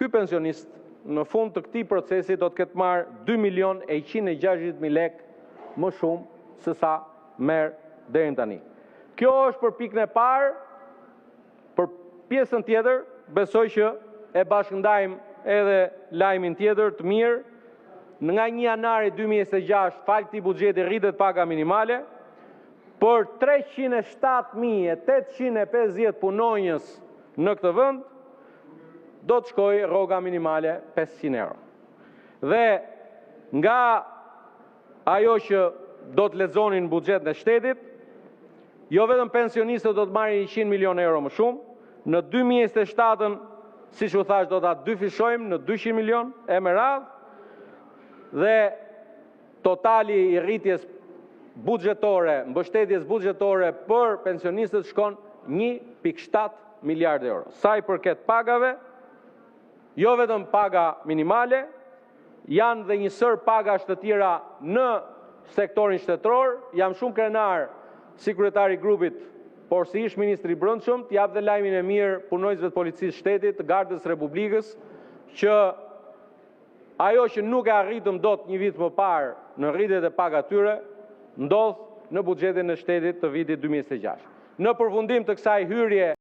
ky pensionist në fund të këtij procesi do të ketë marrë 2.160.000 lekë më shumë se sa merr deri tani. Kjo është për pikën e parë. Për pjesën tjetër, besoj që e bashkëndajmë edhe lajmin tjetër të mirë. Nga 1 janari 2026, fal këtij buxheti rritet paga minimale për 307.850 punonjës në këtë vend do të shkojë rroga minimale 500 euro. Dhe nga ajo që do të lexonin në buxhetin e shtetit, jo vetëm pensionistët do të marrin 100 milion euro më shumë, në 2027-ën, siç u thash, do ta dyfishojmë në 200 milion e me radhë, dhe totali i rritjes buxhetore, mbështetjes buxhetore për pensionistët shkon 1.7 miliardë euro. Sa i përket pagave, jo vetëm paga minimale, janë dhe një sër pagash të tjera në sektorin shtetëror. Jam shumë krenar si kryetari i grupit, por si ish ministri i Brendshëm, të jap dhe lajmin e mirë punonjësve të policisë shtetit, të Gardës Republikës, që ajo që nuk e arritëm dot një vit më parë në rritjet e pagave tyre, ndodh në buxhetin e shtetit të vitit 2026. Në përfundim të kësaj hyrje